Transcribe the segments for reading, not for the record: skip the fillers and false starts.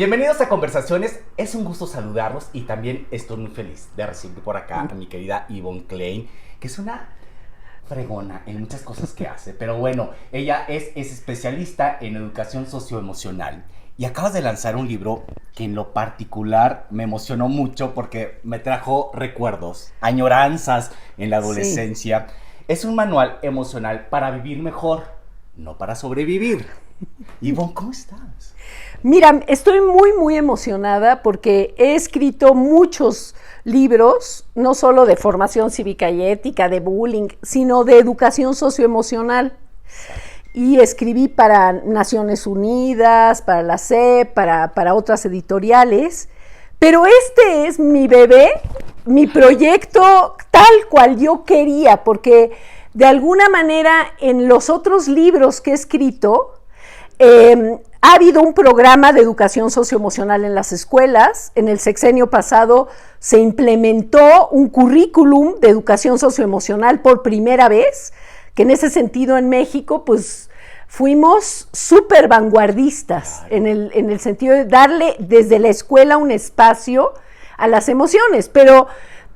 Bienvenidos a Conversaciones, es un gusto saludarlos y también estoy muy feliz de recibir por acá a mi querida Yvonne Klein, que es una fregona en muchas cosas que hace, pero bueno, ella es especialista en educación socioemocional y acabas de lanzar un libro que en lo particular me emocionó mucho porque me trajo recuerdos, añoranzas en la adolescencia. Sí. Es un manual emocional para vivir mejor, no para sobrevivir. Yvonne, ¿cómo estás? Mira, estoy muy emocionada porque he escrito muchos libros, no solo de formación cívica y ética, de bullying, sino de educación socioemocional. Y escribí para Naciones Unidas, para la SEP, para otras editoriales. Pero este es mi bebé, mi proyecto tal cual yo quería, porque de alguna manera en los otros libros que he escrito, ha habido un programa de educación socioemocional en las escuelas. En el sexenio pasado se implementó un currículum de educación socioemocional por primera vez, que en ese sentido en México pues fuimos súper vanguardistas en el sentido de darle desde la escuela un espacio a las emociones, pero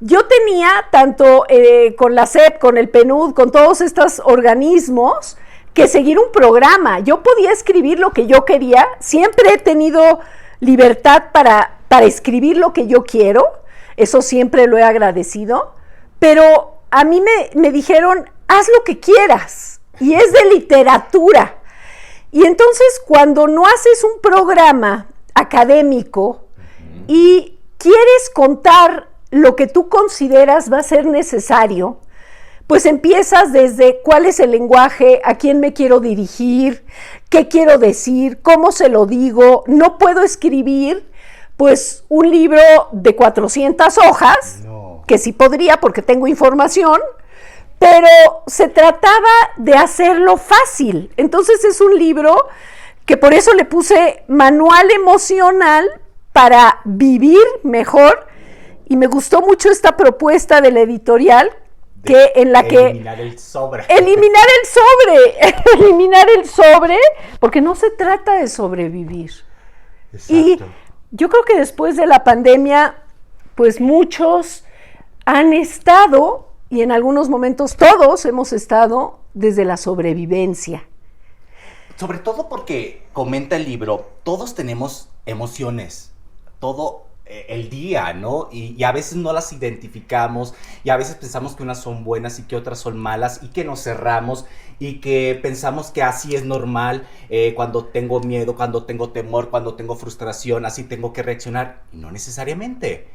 yo tenía tanto con la SEP, con el PNUD, con todos estos organismos, que seguir un programa. Yo podía escribir lo que yo quería, siempre he tenido libertad para escribir lo que yo quiero, eso siempre lo he agradecido, pero a mí me dijeron, haz lo que quieras, y es de literatura. Y entonces cuando no haces un programa académico y quieres contar lo que tú consideras va a ser necesario, pues empiezas desde cuál es el lenguaje, a quién me quiero dirigir, qué quiero decir, cómo se lo digo. No puedo escribir pues un libro de 400 hojas, que sí podría porque tengo información, pero se trataba de hacerlo fácil. Entonces es un libro que por eso le puse Manual Emocional para vivir mejor, y me gustó mucho esta propuesta de la editorial, eliminar el sobre, porque no se trata de sobrevivir. Exacto. Y yo creo que después de la pandemia, pues muchos han estado, y en algunos momentos todos hemos estado desde la sobrevivencia. Sobre todo porque, comenta el libro, todos tenemos emociones, todo el día, ¿no? Y a veces no las identificamos, y a veces pensamos que unas son buenas y que otras son malas, y que nos cerramos, y que pensamos que así es normal, cuando tengo miedo, cuando tengo temor, cuando tengo frustración, así tengo que reaccionar, y no necesariamente.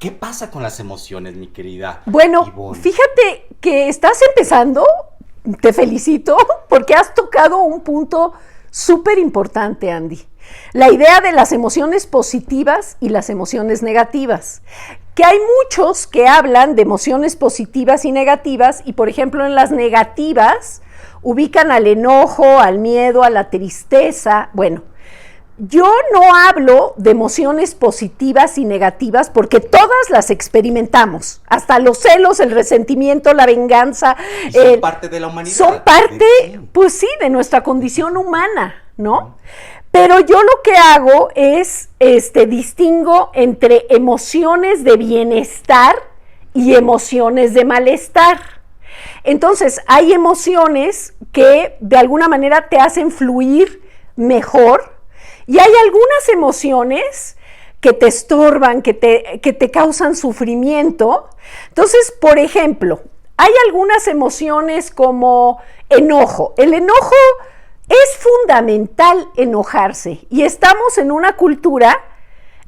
¿Qué pasa con las emociones, mi querida Bueno, Yvonne? Fíjate que estás empezando, te felicito, porque has tocado un punto súper importante, Andy. La idea de las emociones positivas y las emociones negativas, que hay muchos que hablan de emociones positivas y negativas, y por ejemplo en las negativas ubican al enojo, al miedo, a la tristeza. Bueno, yo no hablo de emociones positivas y negativas porque todas las experimentamos, hasta los celos, el resentimiento, la venganza. ¿Y son parte de la humanidad? Son parte, pues sí, de nuestra condición humana, ¿no? Pero yo lo que hago es, distingo entre emociones de bienestar y emociones de malestar. Entonces, hay emociones que de alguna manera te hacen fluir mejor, y hay algunas emociones que te estorban, que te causan sufrimiento. Entonces, por ejemplo, hay algunas emociones como enojo. El enojo es fundamental enojarse, y estamos en una cultura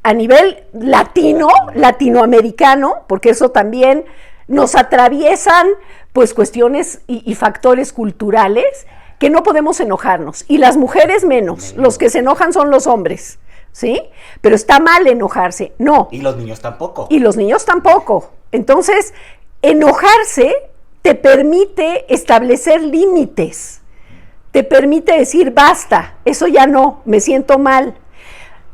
a nivel latinoamericano, porque eso también nos atraviesan pues cuestiones y factores culturales, que no podemos enojarnos, y las mujeres menos, los que se enojan son los hombres, ¿sí? Pero está mal enojarse, no. Y los niños tampoco. Y los niños tampoco. Entonces, enojarse te permite establecer límites, te permite decir basta, eso ya no, me siento mal.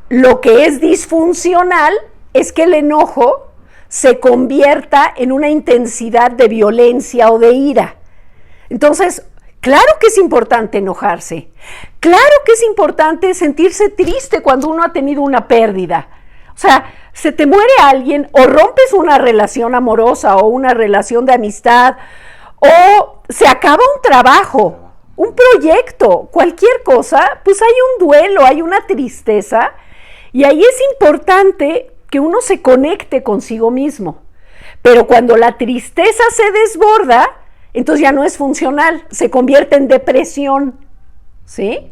Lo que es disfuncional es que el enojo se convierta en una intensidad de violencia o de ira. Entonces, claro que es importante enojarse, Claro que es importante sentirse triste cuando uno ha tenido una pérdida. O sea, se te muere alguien o rompes una relación amorosa o una relación de amistad o se acaba un trabajo, un proyecto, cualquier cosa, pues hay un duelo, hay una tristeza y ahí es importante que uno se conecte consigo mismo. Pero cuando la tristeza se desborda, entonces ya no es funcional, se convierte en depresión, ¿sí?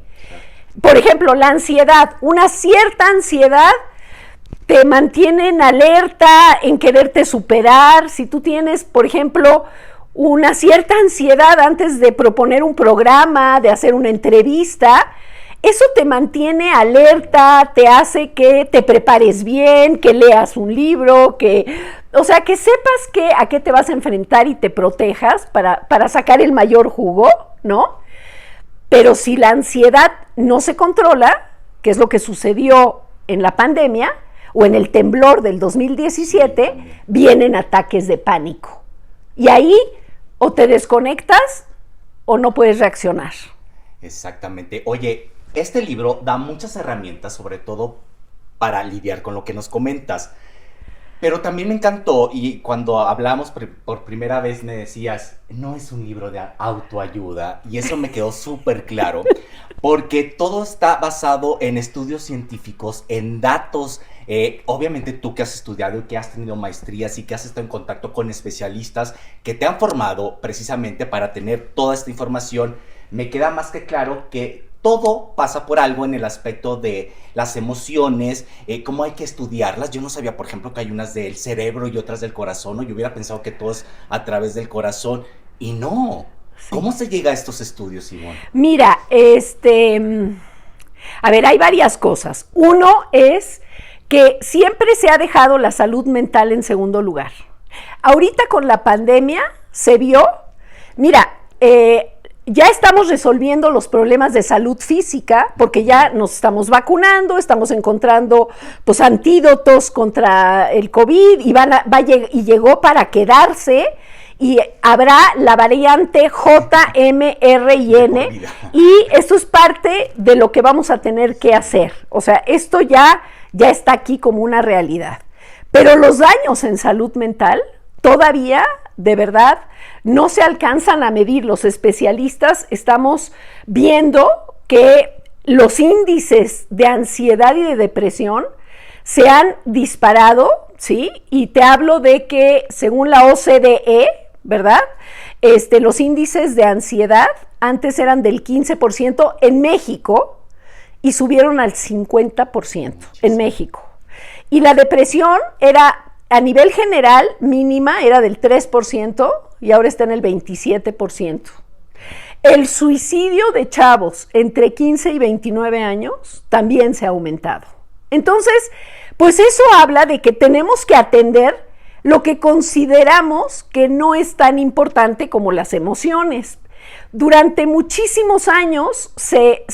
Por ejemplo, la ansiedad, una cierta ansiedad te mantiene en alerta, en quererte superar. Si tú tienes, por ejemplo, una cierta ansiedad antes de proponer un programa, de hacer una entrevista, eso te mantiene alerta, te hace que te prepares bien, que leas un libro, o sea, que sepas a qué te vas a enfrentar y te protejas para sacar el mayor jugo, ¿no? Pero si la ansiedad no se controla, que es lo que sucedió en la pandemia o en el temblor del 2017, vienen ataques de pánico. Y ahí o te desconectas o no puedes reaccionar. Exactamente. Oye, este libro da muchas herramientas, sobre todo para lidiar con lo que nos comentas. Pero también me encantó, y cuando hablamos por primera vez me decías, no es un libro de autoayuda, y eso me quedó súper claro, porque todo está basado en estudios científicos, en datos. Obviamente tú que has estudiado y que has tenido maestrías y que has estado en contacto con especialistas que te han formado precisamente para tener toda esta información, me queda más que claro que todo pasa por algo en el aspecto de las emociones, cómo hay que estudiarlas. Yo no sabía, por ejemplo, que hay unas del cerebro y otras del corazón, ¿no? Yo hubiera pensado que todo es a través del corazón, y no. Sí. ¿Cómo se llega a estos estudios, Ivonne? Mira, a ver, hay varias cosas. Uno es que siempre se ha dejado la salud mental en segundo lugar. Ahorita con la pandemia se vio, mira, ya estamos resolviendo los problemas de salud física porque ya nos estamos vacunando, estamos encontrando pues antídotos contra el COVID y llegó para quedarse, y habrá la variante JMRN y esto es parte de lo que vamos a tener que hacer. O sea, esto ya está aquí como una realidad. Pero los daños en salud mental todavía, de verdad, no se alcanzan a medir. Los especialistas estamos viendo que los índices de ansiedad y de depresión se han disparado, ¿sí? Y te hablo de que según la OCDE, ¿verdad? Los índices de ansiedad antes eran del 15% en México y subieron al 50% en México. Y la depresión era a nivel general mínima, era del 3% y ahora está en el 27%. El suicidio de chavos entre 15 y 29 años también se ha aumentado. Entonces, pues eso habla de que tenemos que atender lo que consideramos que no es tan importante como las emociones. Durante muchísimos años se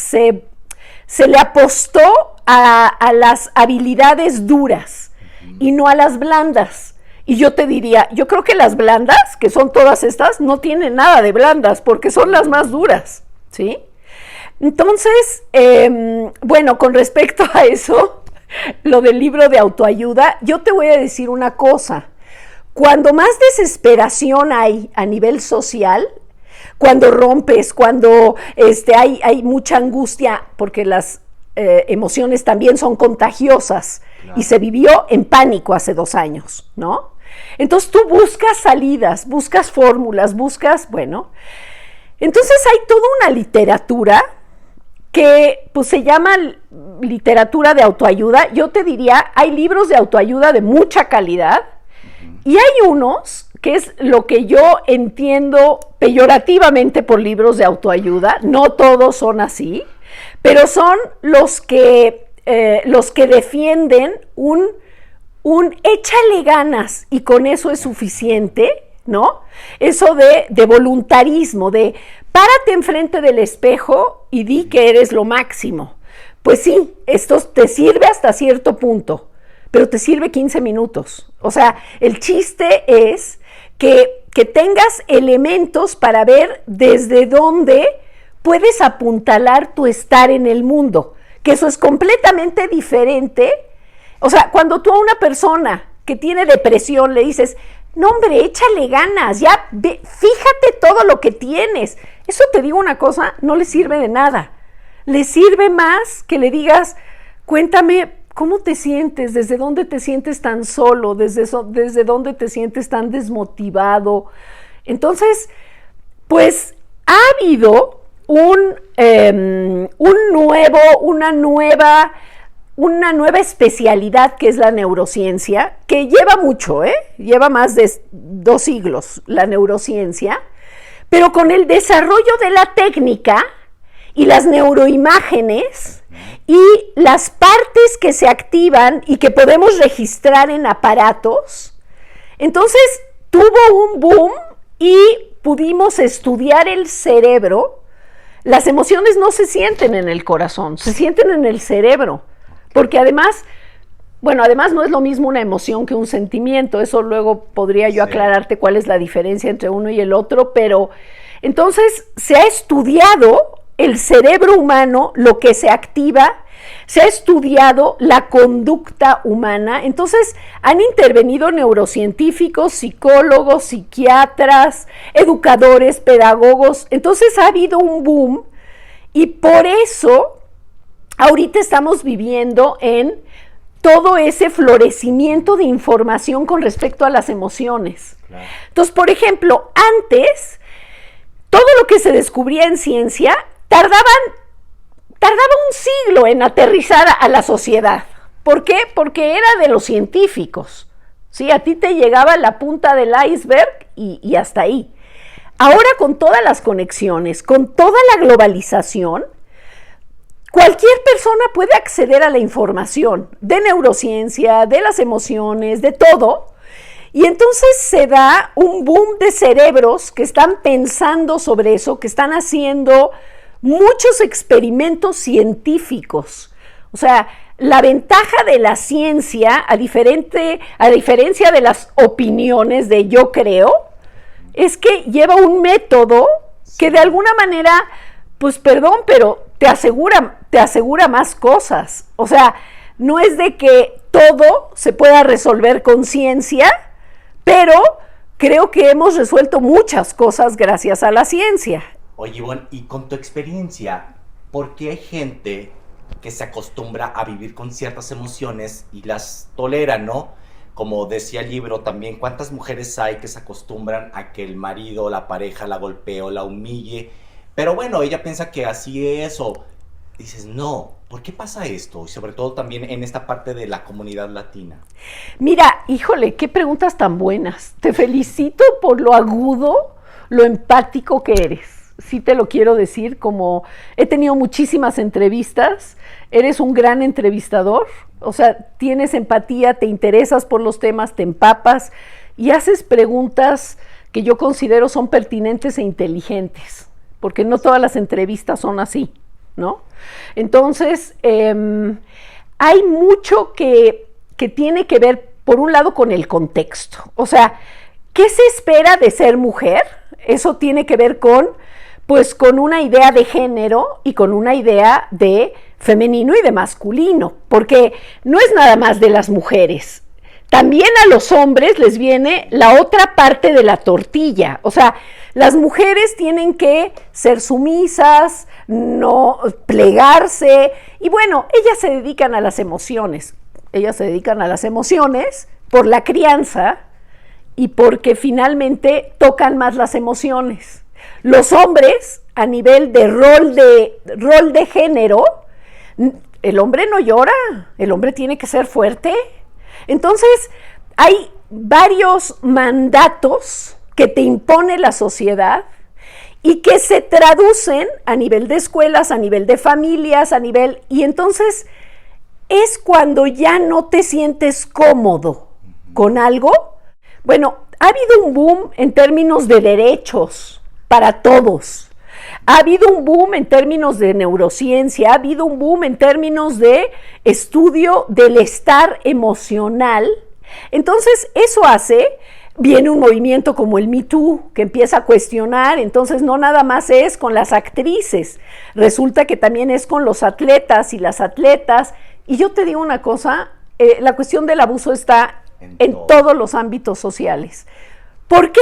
le apostó a las habilidades duras y no a las blandas. Y yo te diría, yo creo que las blandas, que son todas estas, no tienen nada de blandas porque son las más duras, ¿sí? Entonces, bueno, con respecto a eso, lo del libro de autoayuda, yo te voy a decir una cosa. Cuando más desesperación hay a nivel social, cuando rompes, cuando hay mucha angustia, porque las emociones también son contagiosas, claro. Y se vivió en pánico hace 2 años, ¿no? Entonces tú buscas salidas, buscas fórmulas, bueno. Entonces hay toda una literatura que pues se llama literatura de autoayuda. Yo te diría, hay libros de autoayuda de mucha calidad y hay unos que es lo que yo entiendo peyorativamente por libros de autoayuda. No todos son así, pero son los que defienden un échale ganas y con eso es suficiente, ¿no? Eso de voluntarismo, de párate enfrente del espejo y di que eres lo máximo. Pues sí, esto te sirve hasta cierto punto, pero te sirve 15 minutos. O sea, el chiste es que tengas elementos para ver desde dónde puedes apuntalar tu estar en el mundo, que eso es completamente diferente. O sea, cuando tú a una persona que tiene depresión le dices, no hombre, échale ganas, ya fíjate todo lo que tienes. Eso, te digo una cosa, no le sirve de nada. Le sirve más que le digas, cuéntame cómo te sientes, desde dónde te sientes tan solo, desde dónde te sientes tan desmotivado. Entonces, pues ha habido una nueva especialidad que es la neurociencia, que lleva mucho, lleva más de 2 siglos la neurociencia, pero con el desarrollo de la técnica y las neuroimágenes y las partes que se activan y que podemos registrar en aparatos, entonces tuvo un boom y pudimos estudiar el cerebro. Las emociones no se sienten en el corazón, se sienten en el cerebro, porque además no es lo mismo una emoción que un sentimiento. Eso luego podría yo aclararte cuál es la diferencia entre uno y el otro, pero entonces se ha estudiado el cerebro humano, lo que se activa, se ha estudiado la conducta humana. Entonces han intervenido neurocientíficos, psicólogos, psiquiatras, educadores, pedagogos. Entonces ha habido un boom y por eso ahorita estamos viviendo en todo ese florecimiento de información con respecto a las emociones. Claro. Entonces, por ejemplo, antes todo lo que se descubría en ciencia tardaba un siglo en aterrizar a la sociedad. ¿Por qué? Porque era de los científicos. ¿Sí? A ti te llegaba la punta del iceberg y hasta ahí. Ahora, con todas las conexiones, con toda la globalización, cualquier persona puede acceder a la información de neurociencia, de las emociones, de todo. Y entonces se da un boom de cerebros que están pensando sobre eso, que están haciendo muchos experimentos científicos. O sea, la ventaja de la ciencia, a diferencia de las opiniones de yo creo, es que lleva un método que de alguna manera, pues perdón, pero te asegura más cosas. O sea, no es de que todo se pueda resolver con ciencia, pero creo que hemos resuelto muchas cosas gracias a la ciencia. Oye, Ivonne, y con tu experiencia, ¿por qué hay gente que se acostumbra a vivir con ciertas emociones y las tolera, ¿no? Como decía el libro también, ¿cuántas mujeres hay que se acostumbran a que el marido, la pareja, la golpee o la humille? Pero bueno, ella piensa que así es, o dices, no, ¿por qué pasa esto? Y sobre todo también en esta parte de la comunidad latina. Mira, híjole, qué preguntas tan buenas. Te felicito por lo agudo, lo empático que eres. Sí te lo quiero decir, como he tenido muchísimas entrevistas, eres un gran entrevistador, o sea, tienes empatía, te interesas por los temas, te empapas y haces preguntas que yo considero son pertinentes e inteligentes, porque no todas las entrevistas son así, ¿no? Entonces, hay mucho que tiene que ver, por un lado, con el contexto. O sea, ¿qué se espera de ser mujer? Eso tiene que ver con una idea de género y con una idea de femenino y de masculino, porque no es nada más de las mujeres. También a los hombres les viene la otra parte de la tortilla. O sea, las mujeres tienen que ser sumisas, no plegarse, y bueno, ellas se dedican a las emociones. Ellas se dedican a las emociones por la crianza y porque finalmente tocan más las emociones. Los hombres, a nivel de rol de género, el hombre no llora, el hombre tiene que ser fuerte. Entonces, hay varios mandatos que te impone la sociedad y que se traducen a nivel de escuelas, a nivel de familias, y entonces es cuando ya no te sientes cómodo con algo. Bueno, ha habido un boom en términos de derechos para todos. Ha habido un boom en términos de neurociencia, ha habido un boom en términos de estudio del estar emocional. Entonces, eso hace viene un movimiento como el Me Too, que empieza a cuestionar, entonces no nada más es con las actrices, resulta que también es con los atletas y las atletas, y yo te digo una cosa, la cuestión del abuso está en todos los ámbitos sociales. ¿Por qué?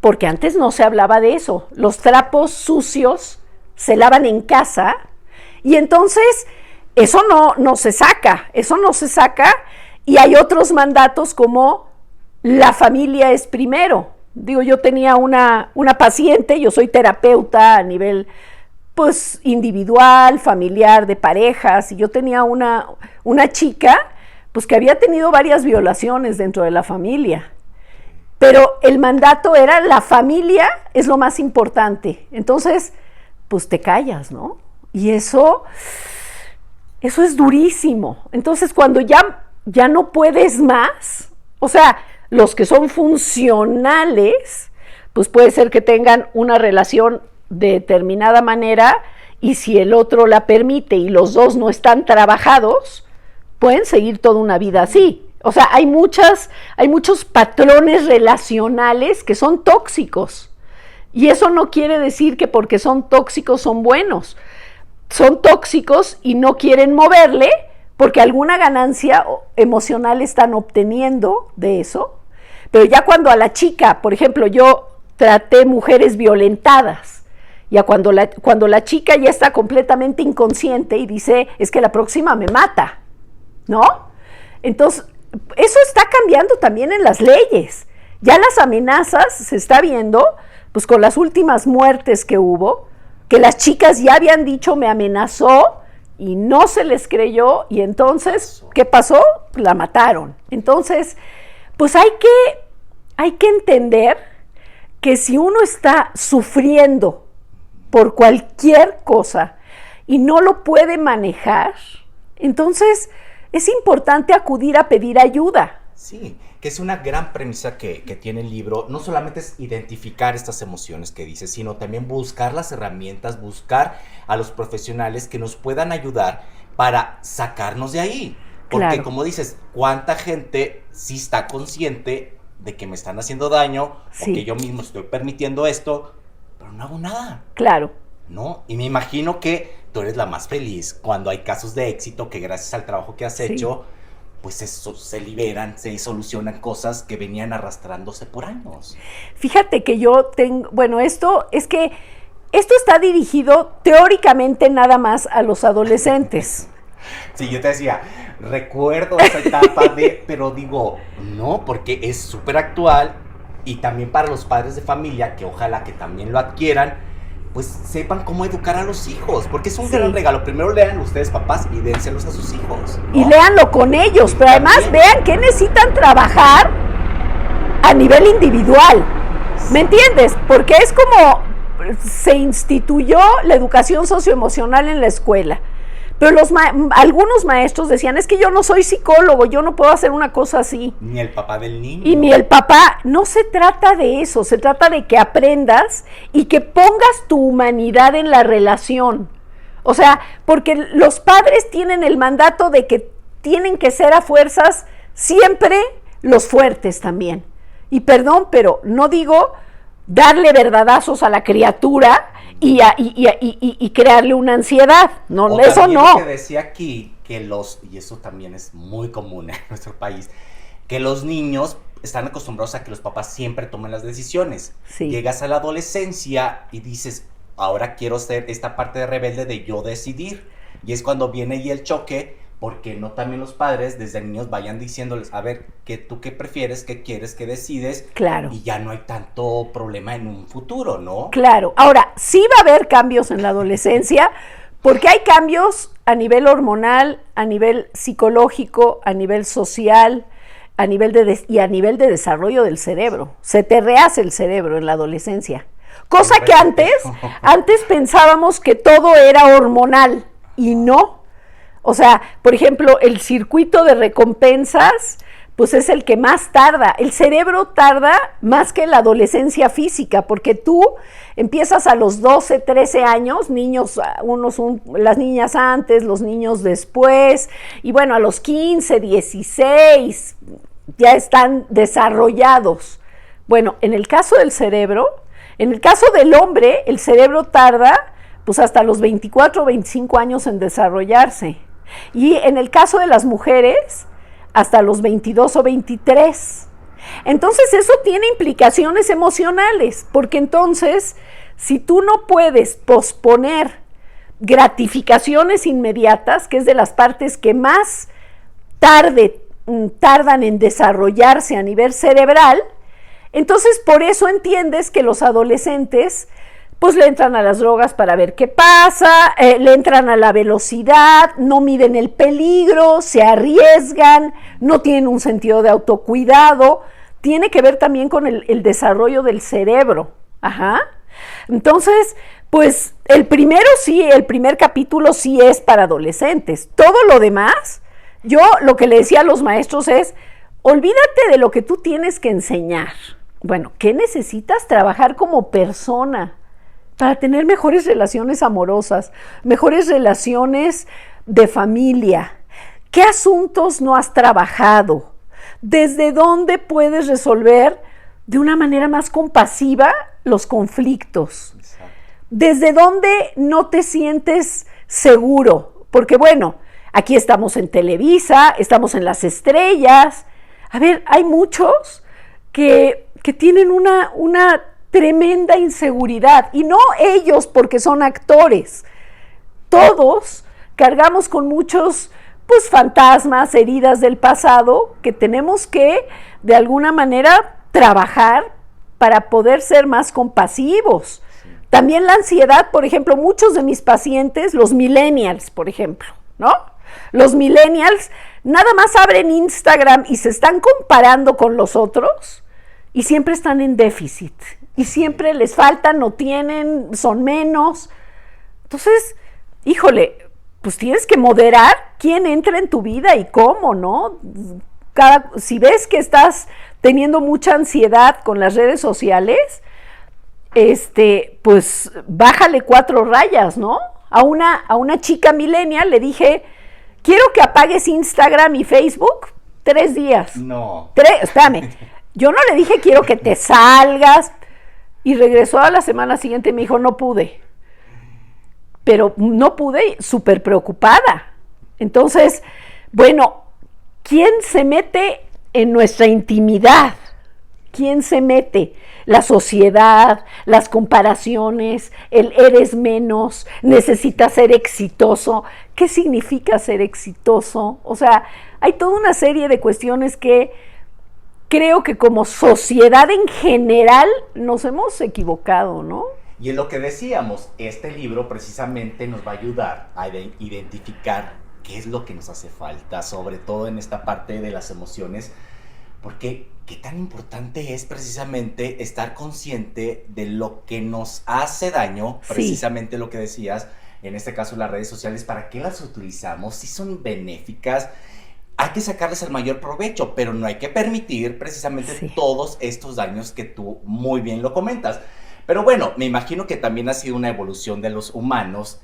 Porque antes no se hablaba de eso, los trapos sucios se lavan en casa, y entonces eso no se saca, y hay otros mandatos como la familia es primero. Digo, yo tenía una paciente, yo soy terapeuta a nivel pues individual, familiar, de parejas, y yo tenía una chica pues que había tenido varias violaciones dentro de la familia, pero el mandato era la familia es lo más importante, entonces pues te callas, ¿no? Y eso es durísimo. Entonces cuando ya no puedes más, o sea, los que son funcionales, pues puede ser que tengan una relación de determinada manera y si el otro la permite y los dos no están trabajados, pueden seguir toda una vida así. O sea, hay muchos patrones relacionales que son tóxicos. Y eso no quiere decir que porque son tóxicos son buenos. Son tóxicos y no quieren moverle porque alguna ganancia emocional están obteniendo de eso. Pero ya cuando a la chica, por ejemplo, yo traté mujeres violentadas, ya cuando la chica ya está completamente inconsciente y dice, es que la próxima me mata, ¿no? Entonces, eso está cambiando también en las leyes. Ya las amenazas se está viendo, pues con las últimas muertes que hubo, que las chicas ya habían dicho, me amenazó, y no se les creyó, y entonces, ¿qué pasó? La mataron. Entonces, pues hay que entender que si uno está sufriendo por cualquier cosa y no lo puede manejar, entonces es importante acudir a pedir ayuda. Sí, que es una gran premisa que tiene el libro. No solamente es identificar estas emociones que dices, sino también buscar las herramientas, buscar a los profesionales que nos puedan ayudar para sacarnos de ahí. Porque claro, como dices, ¿cuánta gente sí está consciente de que me están haciendo daño, sí, o que yo mismo estoy permitiendo esto, pero no hago nada? Claro. ¿No? Y me imagino que tú eres la más feliz cuando hay casos de éxito que gracias al trabajo que has hecho, pues se liberan, se solucionan cosas que venían arrastrándose por años. Fíjate que yo tengo, bueno, esto está dirigido teóricamente nada más a los adolescentes. Sí, yo te decía, recuerdo esa etapa pero digo, no, porque es súper actual y también para los padres de familia, que ojalá que también lo adquieran, pues sepan cómo educar a los hijos, porque es un gran regalo. Primero lean ustedes, papás, y dénselos a sus hijos, ¿no? Y léanlo con ellos, pero además vean que necesitan trabajar a nivel individual, ¿me entiendes? Porque es como se instituyó la educación socioemocional en la escuela. Pero algunos maestros decían, es que yo no soy psicólogo, yo no puedo hacer una cosa así. Ni el papá del niño. Y ni el papá. No se trata de eso, se trata de que aprendas y que pongas tu humanidad en la relación. O sea, porque los padres tienen el mandato de que tienen que ser a fuerzas siempre los fuertes también. Y perdón, pero no digo darle verdadazos a la criatura y crearle una ansiedad. No, o eso no. Lo que decía aquí, y eso también es muy común en nuestro país, que los niños están acostumbrados a que los papás siempre tomen las decisiones. Sí. Llegas a la adolescencia y dices, ahora quiero ser esta parte de rebelde de yo decidir. Y es cuando viene ahí el choque, porque no también los padres desde niños vayan diciéndoles, a ver, ¿tú qué prefieres, qué quieres, qué decides? Claro. Y ya no hay tanto problema en un futuro, ¿no? Claro. Ahora, sí va a haber cambios en la adolescencia, porque hay cambios a nivel hormonal, a nivel psicológico, a nivel social, a nivel de desarrollo del cerebro. Se te rehace el cerebro en la adolescencia. Cosa que antes pensábamos que todo era hormonal, y no. O sea, por ejemplo, el circuito de recompensas, pues es el que más tarda. El cerebro tarda más que la adolescencia física, porque tú empiezas a los 12, 13 años, niños, las niñas antes, los niños después, y bueno, a los 15, 16 ya están desarrollados. Bueno, en el caso del cerebro, en el caso del hombre, el cerebro tarda pues hasta los 24 o 25 años en desarrollarse. Y en el caso de las mujeres, hasta los 22 o 23. Entonces eso tiene implicaciones emocionales, porque entonces, si tú no puedes posponer gratificaciones inmediatas, que es de las partes que más tardan en desarrollarse a nivel cerebral, entonces por eso entiendes que los adolescentes pues le entran a las drogas para ver qué pasa, le entran a la velocidad, no miden el peligro, se arriesgan, no tienen un sentido de autocuidado. Tiene que ver también con el desarrollo del cerebro. Ajá. Entonces, pues el primer capítulo sí es para adolescentes. Todo lo demás, yo lo que le decía a los maestros es, olvídate de lo que tú tienes que enseñar. Bueno, ¿qué necesitas trabajar como persona para tener mejores relaciones amorosas, mejores relaciones de familia? ¿Qué asuntos no has trabajado? ¿Desde dónde puedes resolver de una manera más compasiva los conflictos? Exacto. ¿Desde dónde no te sientes seguro? Porque bueno, aquí estamos en Televisa, estamos en Las Estrellas. A ver, hay muchos que tienen una tremenda inseguridad, y no ellos porque son actores. Todos cargamos con muchos pues fantasmas, heridas del pasado que tenemos que de alguna manera trabajar para poder ser más compasivos. Sí. También la ansiedad, por ejemplo, muchos de mis pacientes, los millennials, por ejemplo, ¿no? Los millennials nada más abren Instagram y se están comparando con los otros y siempre están en déficit. Y siempre les faltan, no tienen, son menos. Entonces, híjole, pues tienes que moderar quién entra en tu vida y cómo, ¿no? Si ves que estás teniendo mucha ansiedad con las redes sociales, pues bájale 4 rayas, ¿no? A una chica millennial le dije, quiero que apagues Instagram y Facebook 3 días. No. Espérame, yo no le dije quiero que te salgas. Y regresó a la semana siguiente y me dijo, no pude. Pero no pude, súper preocupada. Entonces, bueno, ¿quién se mete en nuestra intimidad? ¿Quién se mete? La sociedad, las comparaciones, el eres menos, necesitas ser exitoso. ¿Qué significa ser exitoso? O sea, hay toda una serie de cuestiones que creo que como sociedad en general nos hemos equivocado, ¿no? Y en lo que decíamos, este libro precisamente nos va a ayudar a identificar qué es lo que nos hace falta, sobre todo en esta parte de las emociones, porque qué tan importante es precisamente estar consciente de lo que nos hace daño, precisamente sí. Lo que decías, en este caso las redes sociales, ¿para qué las utilizamos? Si son benéficas, hay que sacarles el mayor provecho, pero no hay que permitir precisamente todos estos daños que tú muy bien lo comentas. Pero bueno, me imagino que también ha sido una evolución de los humanos,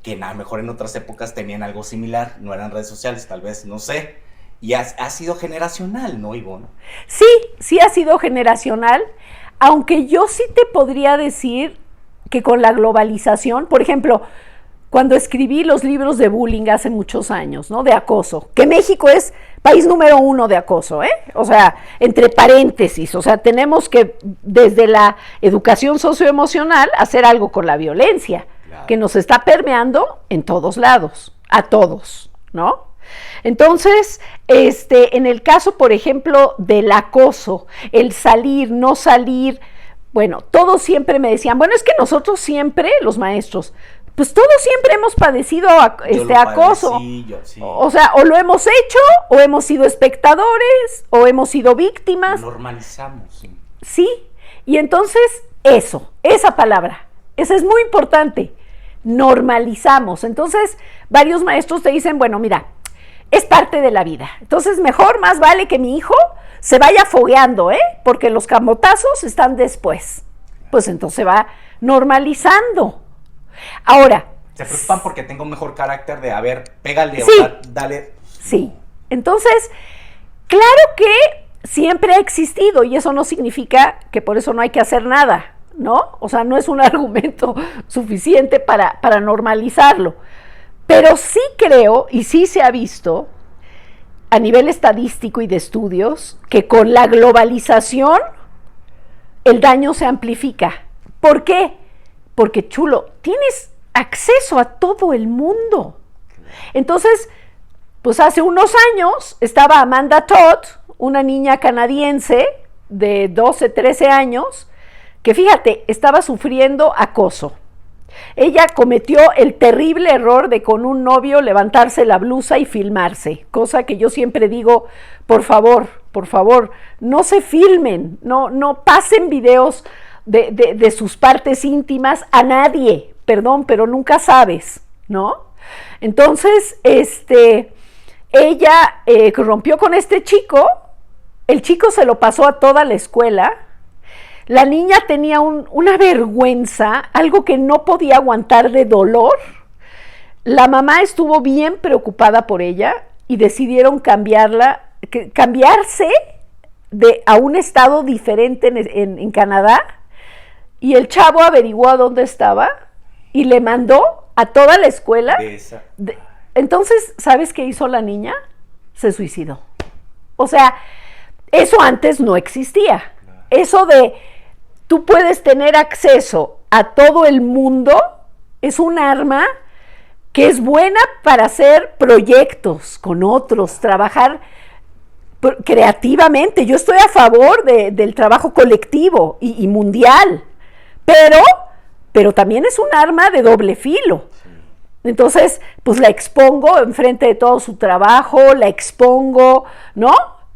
que a lo mejor en otras épocas tenían algo similar, no eran redes sociales, tal vez, no sé. Y ha sido generacional, ¿no, Ivonne? Sí ha sido generacional, aunque yo sí te podría decir que con la globalización, por ejemplo, cuando escribí los libros de bullying hace muchos años, ¿no? De acoso, que México es país número 1 de acoso, ¿eh? O sea, entre paréntesis, o sea, tenemos que desde la educación socioemocional hacer algo con la violencia, claro, que nos está permeando en todos lados, a todos, ¿no? Entonces, en el caso, por ejemplo, del acoso, el salir, no salir, bueno, todos siempre me decían, bueno, es que nosotros siempre, los maestros, pues todos siempre hemos padecido acoso. Sí. O sea, o lo hemos hecho, o hemos sido espectadores, o hemos sido víctimas. Lo normalizamos. Sí. Sí, y entonces esa palabra, esa es muy importante, normalizamos. Entonces, varios maestros te dicen, bueno, mira, es parte de la vida. Entonces, más vale que mi hijo se vaya fogueando, porque los camotazos están después. Pues entonces se va normalizando. Ahora, se preocupan porque tengo un mejor carácter de, a ver, pégale, sí, dale. Sí, entonces, claro que siempre ha existido y eso no significa que por eso no hay que hacer nada, ¿no? O sea, no es un argumento suficiente para normalizarlo. Pero sí creo, y sí se ha visto, a nivel estadístico y de estudios, que con la globalización el daño se amplifica. ¿Por qué? Porque, chulo, tienes acceso a todo el mundo. Entonces, pues hace unos años estaba Amanda Todd, una niña canadiense de 12, 13 años, que fíjate, estaba sufriendo acoso. Ella cometió el terrible error de con un novio levantarse la blusa y filmarse, cosa que yo siempre digo, por favor, no se filmen, no pasen videos de sus partes íntimas a nadie, perdón, pero nunca sabes, ¿no? Entonces, ella rompió con este chico, el chico se lo pasó a toda la escuela. La niña tenía una vergüenza, algo que no podía aguantar de dolor. La mamá estuvo bien preocupada por ella y decidieron cambiarse a un estado diferente en Canadá. Y el chavo averiguó a dónde estaba y le mandó a toda la escuela. Entonces, ¿sabes qué hizo la niña? Se suicidó. O sea, eso antes no existía. Eso de tú puedes tener acceso a todo el mundo es un arma que es buena para hacer proyectos con otros, trabajar creativamente. Yo estoy a favor del trabajo colectivo y mundial, pero también es un arma de doble filo. Entonces, pues la expongo enfrente de todo su trabajo, la expongo, ¿no?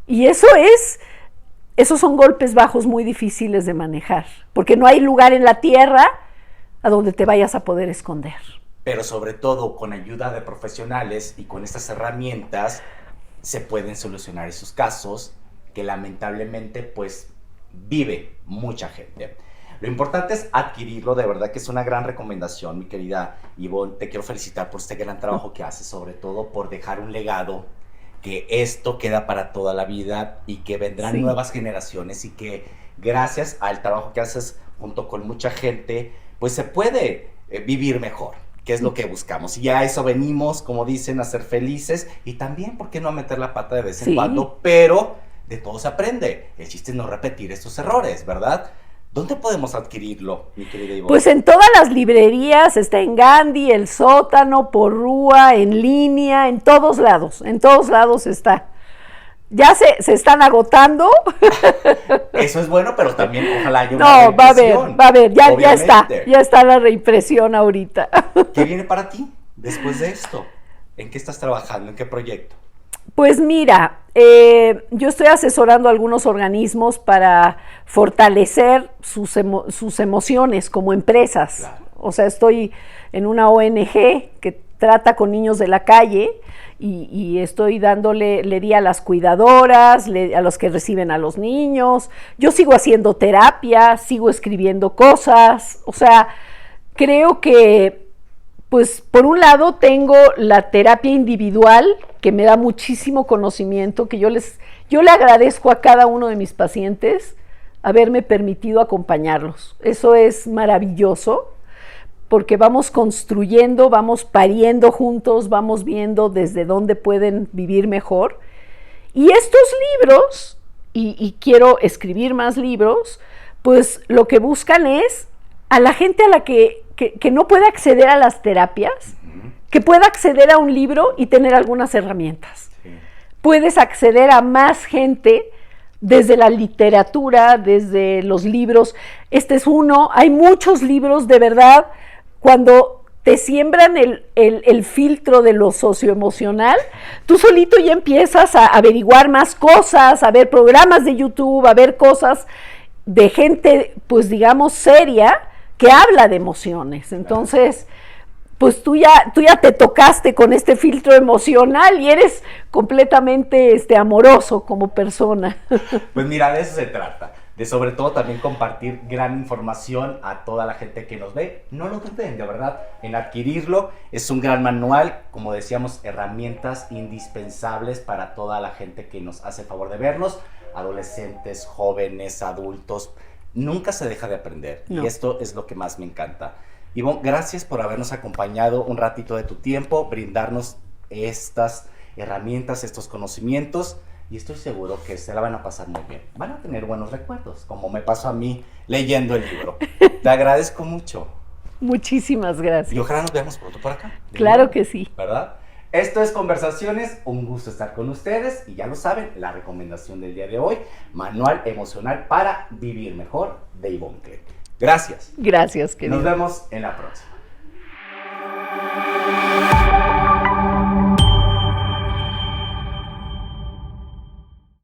Y esos son golpes bajos muy difíciles de manejar, porque no hay lugar en la tierra a donde te vayas a poder esconder. Pero sobre todo con ayuda de profesionales y con estas herramientas se pueden solucionar esos casos que lamentablemente pues vive mucha gente. Lo importante es adquirirlo, de verdad que es una gran recomendación, mi querida Ivonne. Te quiero felicitar por este gran trabajo que haces, sobre todo por dejar un legado, que esto queda para toda la vida y que vendrán nuevas generaciones y que gracias al trabajo que haces junto con mucha gente, pues se puede vivir mejor, que es lo que buscamos. Y a eso venimos, como dicen, a ser felices y también, ¿por qué no a meter la pata de vez en cuando? Pero de todo se aprende. El chiste es no repetir estos errores, ¿verdad? ¿Dónde podemos adquirirlo, mi querida Ivonne? Pues en todas las librerías, está en Gandhi, El Sótano, Porrúa, en línea, en todos lados está. Ya se están agotando. Eso es bueno, pero también ojalá haya una reimpresión. Va a haber, ya está la reimpresión ahorita. ¿Qué viene para ti después de esto? ¿En qué estás trabajando? ¿En qué proyecto? Pues mira, yo estoy asesorando a algunos organismos para fortalecer sus emociones como empresas. Claro. O sea, estoy en una ONG que trata con niños de la calle y estoy le di a las cuidadoras, a los que reciben a los niños. Yo sigo haciendo terapia, sigo escribiendo cosas. O sea, creo que pues por un lado tengo la terapia individual que me da muchísimo conocimiento, que yo le agradezco a cada uno de mis pacientes haberme permitido acompañarlos. Eso es maravilloso porque vamos construyendo, vamos pariendo juntos, vamos viendo desde dónde pueden vivir mejor. Y estos libros, y quiero escribir más libros, pues lo que buscan es a la gente a la que no puede acceder a las terapias, que pueda acceder a un libro y tener algunas herramientas. Sí. Puedes acceder a más gente desde la literatura, desde los libros. Este es uno, hay muchos libros de verdad, cuando te siembran el filtro de lo socioemocional, tú solito ya empiezas a averiguar más cosas, a ver programas de YouTube, a ver cosas de gente, pues digamos, seria, que habla de emociones. Entonces, pues tú ya te tocaste con este filtro emocional y eres completamente amoroso como persona. Pues mira, de eso se trata, de sobre todo también compartir gran información a toda la gente que nos ve. No lo duden, de verdad, en adquirirlo. Es un gran manual, como decíamos, herramientas indispensables para toda la gente que nos hace el favor de vernos. adolescentes, jóvenes, adultos. Nunca se deja de aprender. No. Y esto es lo que más me encanta. Ivonne, gracias por habernos acompañado un ratito de tu tiempo, brindarnos estas herramientas, estos conocimientos. Y estoy seguro que se la van a pasar muy bien. Van a tener buenos recuerdos, como me pasó a mí leyendo el libro. Te agradezco mucho. Muchísimas gracias. Y ojalá nos veamos pronto por acá. Claro que sí. ¿Verdad? Esto es Conversaciones, un gusto estar con ustedes y ya lo saben, la recomendación del día de hoy, Manual Emocional para Vivir Mejor de Ivonne Klein. Gracias. Gracias, querido. Nos vemos en la próxima.